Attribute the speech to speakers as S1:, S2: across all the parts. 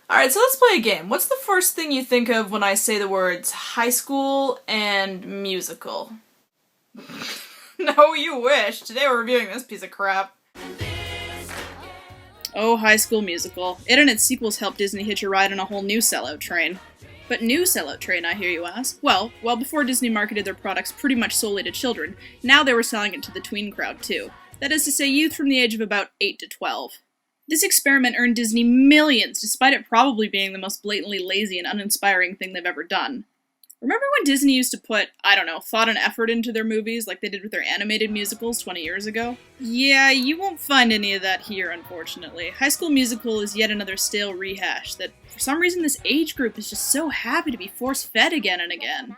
S1: Alright, so let's play a game. What's the first thing you think of when I say the words high school and musical? No, you wish. Today we're reviewing this piece of crap. Oh, High School Musical. It and its sequels helped Disney hitch a ride on a whole new sellout train. But new sellout train, I hear you ask? Well, before Disney marketed their products pretty much solely to children, now they were selling it to the tween crowd too. That is to say, youth from the age of about 8 to 12. This experiment earned Disney millions, despite it probably being the most blatantly lazy and uninspiring thing they've ever done. Remember when Disney used to put, thought and effort into their movies like they did with their animated musicals 20 years ago? Yeah, you won't find any of that here, unfortunately. High School Musical is yet another stale rehash that, for some reason, this age group is just so happy to be force-fed again and again.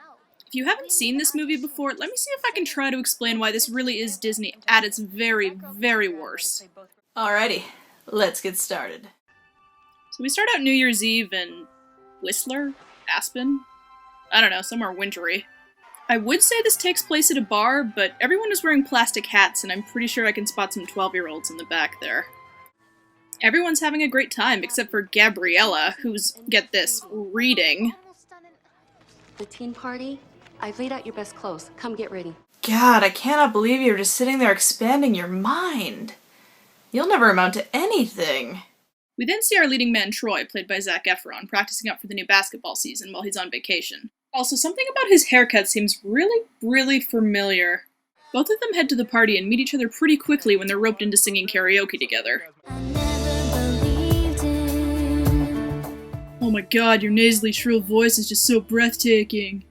S1: If you haven't seen this movie before, let me see if I can try to explain why this really is Disney at its very, very worst. Alrighty, let's get started. So we start out New Year's Eve in Whistler? Aspen? I don't know, somewhere wintry. I would say this takes place at a bar, but everyone is wearing plastic hats, and I'm pretty sure I can spot some 12-year-olds in the back there. Everyone's having a great time, except for Gabriella, who's, get this, reading.
S2: The teen party? I've laid out your best clothes. Come get ready.
S1: God, I cannot believe you're just sitting there expanding your mind. You'll never amount to anything. We then see our leading man, Troy, played by Zac Efron, practicing up for the new basketball season while he's on vacation. Also, something about his haircut seems really, really familiar. Both of them head to the party and meet each other pretty quickly when they're roped into singing karaoke together. Oh my god, your nasally shrill voice is just so breathtaking.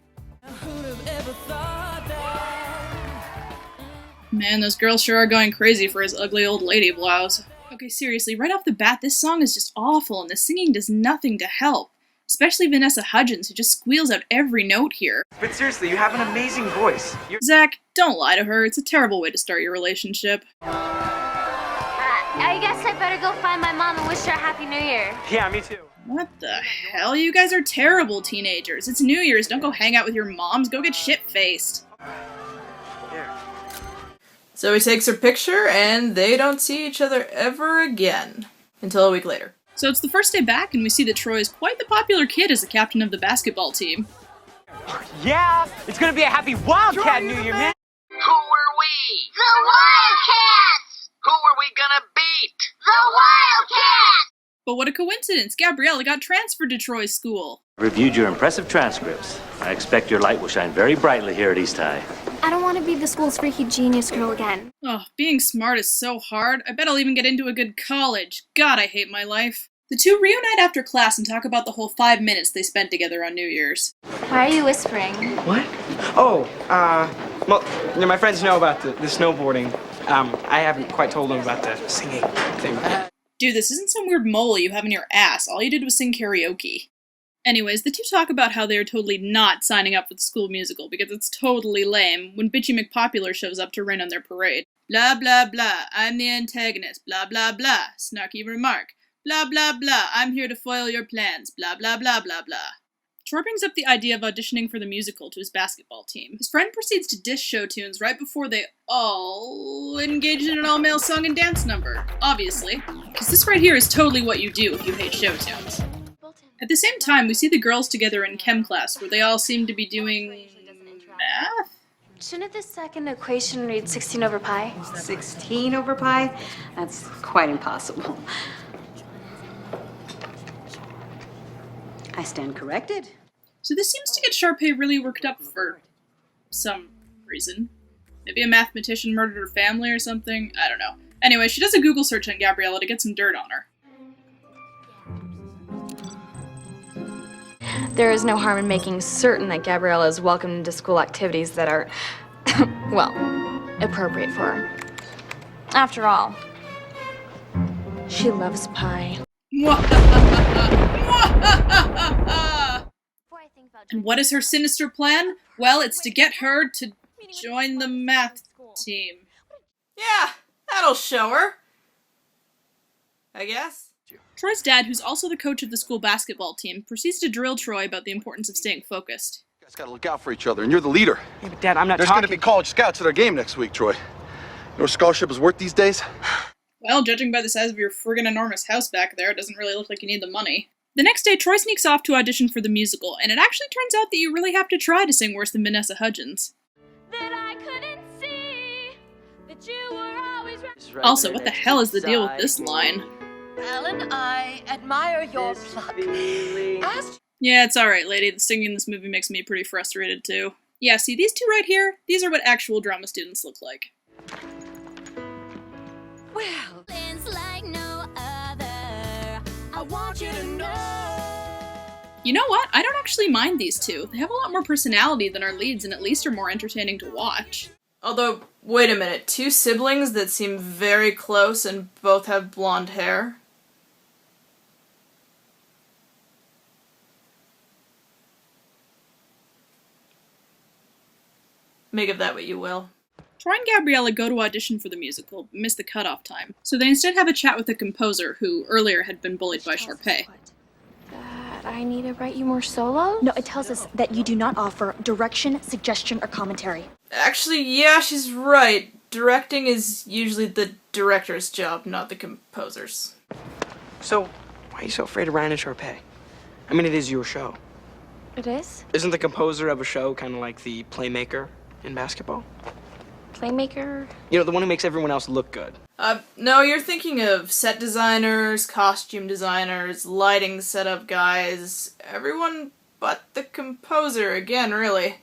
S1: Man, those girls sure are going crazy for his ugly old lady blouse. Okay, seriously, right off the bat, this song is just awful, and the singing does nothing to help. Especially Vanessa Hudgens, who just squeals out every note here.
S3: But seriously, you have an amazing voice.
S1: Zach, don't lie to her. It's a terrible way to start your relationship.
S4: I guess I better go find my mom and wish her a Happy New Year.
S3: Yeah, me too.
S1: What the hell? You guys are terrible teenagers. It's New Year's. Don't go hang out with your moms. Go get shit-faced.
S3: Here.
S1: So he takes her picture, and they don't see each other ever again. Until a week later. So it's the first day back, and we see that Troy is quite the popular kid as the captain of the basketball team.
S3: Yeah, it's gonna be a happy Wildcat New Year, man.
S5: Who are we?
S4: The Wildcats!
S5: Who are we gonna beat?
S4: The Wildcats!
S1: But what a coincidence! Gabriella got transferred to Troy's school.
S6: Reviewed your impressive transcripts. I expect your light will shine very brightly here at East High.
S4: I don't want to be the school's freaky genius girl again.
S1: Oh, being smart is so hard. I bet I'll even get into a good college. God, I hate my life. The two reunite after class and talk about the whole 5 minutes they spent together on New Year's.
S4: Why are you whispering?
S3: What? Oh, well, my friends know about the snowboarding. I haven't quite told them about the singing thing.
S1: Dude, this isn't some weird mole you have in your ass. All you did was sing karaoke. Anyways, the two talk about how they are totally not signing up for the school musical because it's totally lame when Bitchy McPopular shows up to rain on their parade. Blah blah blah, I'm the antagonist, blah blah blah, snarky remark. Blah blah blah, I'm here to foil your plans, blah blah blah blah blah. Troy brings up the idea of auditioning for the musical to his basketball team. His friend proceeds to dish show tunes right before they all engage in an all-male song and dance number. Obviously, because this right here is totally what you do if you hate show tunes. At the same time, we see the girls together in chem class, where they all seem to be doing math?
S4: Shouldn't this second equation read 16 over pi?
S2: 16 over pi? That's quite impossible. I stand corrected.
S1: So this seems to get Sharpay really worked up for some reason. Maybe a mathematician murdered her family or something? I don't know. Anyway, she does a Google search on Gabriella to get some dirt on her.
S7: There is no harm in making certain that Gabriella is welcomed into school activities that are, well, appropriate for her. After all, she loves pie.
S1: And what is her sinister plan? Well, it's to get her to join the math team. Yeah, that'll show her. I guess. Troy's dad, who's also the coach of the school basketball team, proceeds to drill Troy about the importance of staying focused.
S8: You guys gotta look out for each other, and you're the leader.
S3: Yeah, but Dad, I'm not
S8: There's
S3: talking.
S8: gonna be college scouts at our game next week, Troy. You know what a scholarship is worth these days?
S1: Well, judging by the size of your friggin' enormous house back there, it doesn't really look like you need the money. The next day, Troy sneaks off to audition for the musical, and it actually turns out that you really have to try to sing worse than Vanessa Hudgens.
S9: That I couldn't see that you were always right.
S1: Also, what the hell is the deal with this line?
S9: Alan, I admire your pluck.
S1: Yeah, it's alright, lady. The singing in this movie makes me pretty frustrated, too. Yeah, see, these two right here? These are what actual drama students look like.
S9: Well, like no other. I want you to know.
S1: You know what? I don't actually mind these two. They have a lot more personality than our leads and at least are more entertaining to watch. Although, wait a minute. Two siblings that seem very close and both have blonde hair? Make of that what you will. Troy and Gabriella go to audition for the musical, but miss the cutoff time, so they instead have a chat with the composer, who earlier had been bullied by Sharpay.
S7: That I need to write you more solos?
S10: No, it tells us that you do not offer direction, suggestion, or commentary.
S1: Actually, yeah, she's right. Directing is usually the director's job, not the composer's.
S3: So, why are you so afraid of Ryan and Sharpay? I mean, it is your show.
S7: It is?
S3: Isn't the composer of a show kind of like the playmaker in basketball?
S7: Playmaker?
S3: You know, the one who makes everyone else look good.
S1: No, you're thinking of set designers, costume designers, lighting setup guys, everyone but the composer again, really.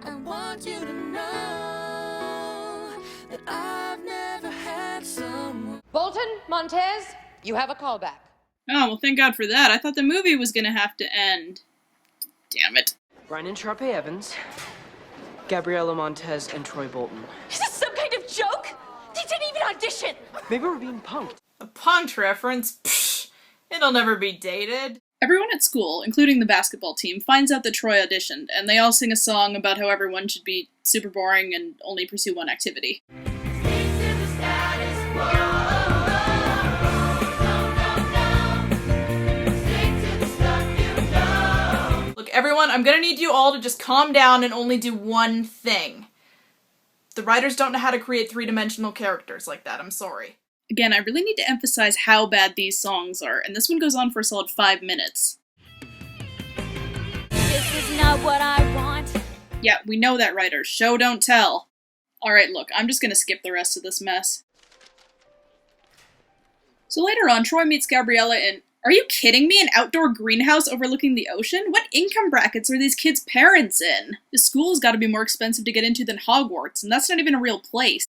S9: I want you to know that I've never had someone.
S11: Bolton, Montez, you have a callback.
S1: Oh, well, thank God for that. I thought the movie was gonna have to end. Damn it.
S12: Ryan and Sharpay Evans, Gabriella Montez, and Troy Bolton.
S10: Is this some kind of joke? They didn't even audition!
S12: Maybe we're being punked.
S1: A punked reference? Psh, it'll never be dated. Everyone at school, including the basketball team, finds out that Troy auditioned, and they all sing a song about how everyone should be super boring and only pursue one activity. Look, everyone, I'm gonna need you all to just calm down and only do one thing. The writers don't know how to create three-dimensional characters like that, I'm sorry. Again, I really need to emphasize how bad these songs are, and this one goes on for a solid 5 minutes.
S9: This is not what I want.
S1: Yeah, we know that, writers. Show, don't tell. Alright, look, I'm just gonna skip the rest of this mess. So later on, Troy meets Gabriella in— are you kidding me? An outdoor greenhouse overlooking the ocean? What income brackets are these kids' parents in? This school has got to be more expensive to get into than Hogwarts, and that's not even a real place.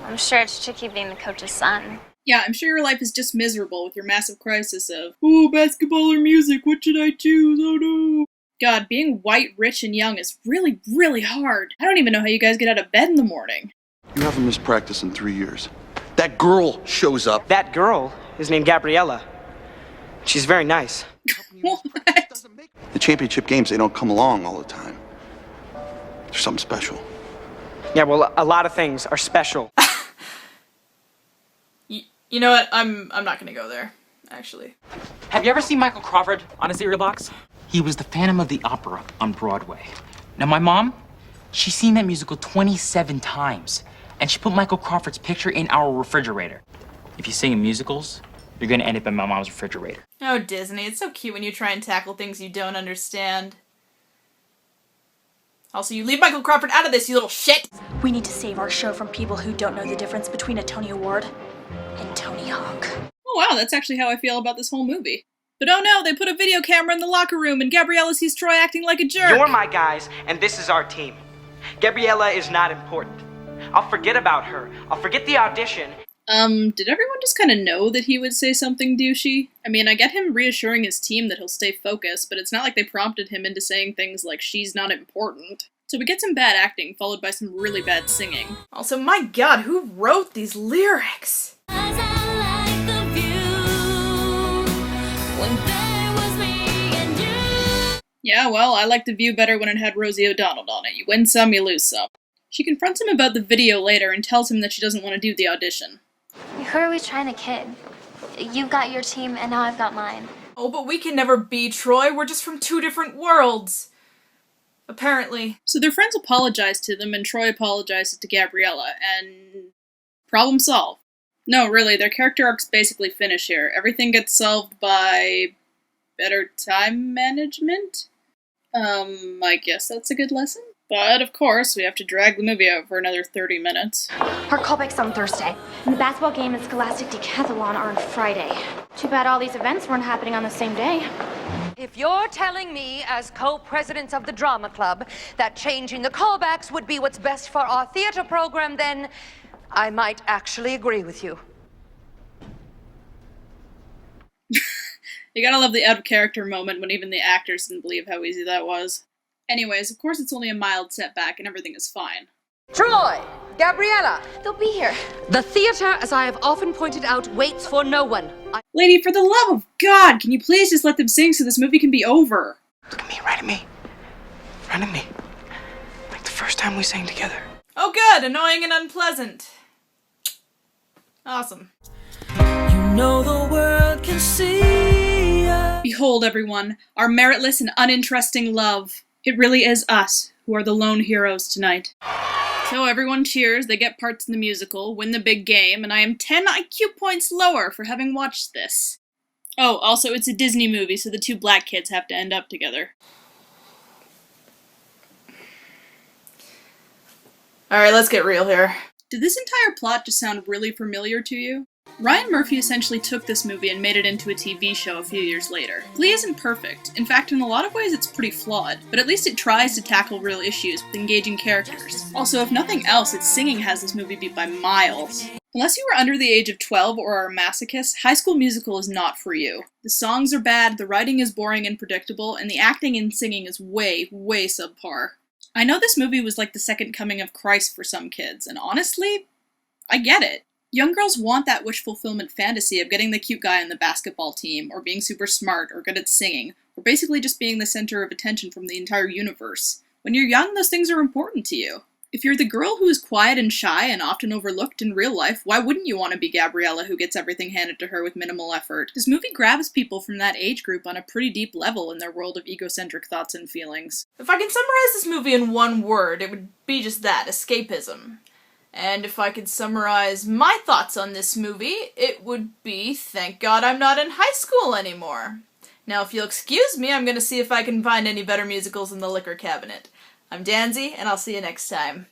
S7: I'm sure it's tricky being the coach's son.
S1: Yeah, I'm sure your life is just miserable with your massive crisis of, oh, basketball or music, what should I choose? Oh no. God, being white, rich, and young is really, really hard. I don't even know how you guys get out of bed in the morning.
S8: You haven't missed practice in 3 years. That girl shows up.
S3: That girl is named Gabriella. She's very nice.
S1: What?
S8: The championship games, they don't come along all the time. There's something special.
S3: Yeah, well, a lot of things are special.
S1: You know what? I'm not gonna go there, actually.
S13: Have you ever seen Michael Crawford on a cereal box? He was the Phantom of the Opera on Broadway. Now, my mom, she's seen that musical 27 times, and she put Michael Crawford's picture in our refrigerator. If you sing in musicals, you're gonna end up in my mom's refrigerator.
S1: Oh, Disney, it's so cute when you try and tackle things you don't understand. Also, you leave Michael Crawford out of this, you little shit!
S10: We need to save our show from people who don't know the difference between a Tony Award and Tony Hawk.
S1: Oh wow, that's actually how I feel about this whole movie. But oh no, they put a video camera in the locker room and Gabriella sees Troy acting like a jerk!
S3: You're my guys, and this is our team. Gabriella is not important. I'll forget about her. I'll forget the audition.
S1: Did everyone just kind of know that he would say something douchey? I mean, I get him reassuring his team that he'll stay focused, but it's not like they prompted him into saying things like, she's not important. So we get some bad acting, followed by some really bad singing. Also, my god, who wrote these lyrics? Yeah, well, I like The View better when it had Rosie O'Donnell on it. You win some, you lose some. She confronts him about the video later and tells him that she doesn't want to do the audition.
S4: Who are we trying to kid? You've got your team, and now I've got mine.
S1: Oh, but we can never be Troy. We're just from two different worlds. Apparently. So their friends apologize to them, and Troy apologizes to Gabriella, and problem solved. No, really, their character arcs basically finish here. Everything gets solved by better time management? I guess that's a good lesson. But, of course, we have to drag the movie out for another 30 minutes.
S14: Our callback's on Thursday, and the basketball game and Scholastic Decathlon are on Friday. Too bad all these events weren't happening on the same day.
S11: If you're telling me, as co-presidents of the drama club, that changing the callbacks would be what's best for our theater program, then I might actually agree with you.
S1: You gotta love the out-of-character moment when even the actors didn't believe how easy that was. Anyways, of course it's only a mild setback and everything is fine.
S11: Troy! Gabriella!
S14: They'll be here.
S11: The theater, as I have often pointed out, waits for no one.
S1: Lady, for the love of God, can you please just let them sing so this movie can be over?
S3: Look at me, right at me. Right at me. Like the first time we sang together.
S1: Oh good, annoying and unpleasant. Awesome.
S9: You know the world can see us.
S1: Behold, everyone, our meritless and uninteresting love. It really is us who are the lone heroes tonight. So everyone cheers, they get parts in the musical, win the big game, and I am 10 IQ points lower for having watched this. Oh, also it's a Disney movie, so the two black kids have to end up together. Alright, let's get real here. Did this entire plot just sound really familiar to you? Ryan Murphy essentially took this movie and made it into a TV show a few years later. Glee isn't perfect. In fact, in a lot of ways it's pretty flawed, but at least it tries to tackle real issues with engaging characters. Also, if nothing else, its singing has this movie beat by miles. Unless you are under the age of 12 or are a masochist, High School Musical is not for you. The songs are bad, the writing is boring and predictable, and the acting and singing is way, way subpar. I know this movie was like the second coming of Christ for some kids, and honestly, I get it. Young girls want that wish fulfillment fantasy of getting the cute guy on the basketball team, or being super smart, or good at singing, or basically just being the center of attention from the entire universe. When you're young, those things are important to you. If you're the girl who is quiet and shy and often overlooked in real life, why wouldn't you want to be Gabriella who gets everything handed to her with minimal effort? This movie grabs people from that age group on a pretty deep level in their world of egocentric thoughts and feelings. If I can summarize this movie in one word, it would be just that, escapism. And if I could summarize my thoughts on this movie, it would be, thank God I'm not in high school anymore. Now if you'll excuse me, I'm gonna see if I can find any better musicals in the liquor cabinet. I'm Danzie, and I'll see you next time.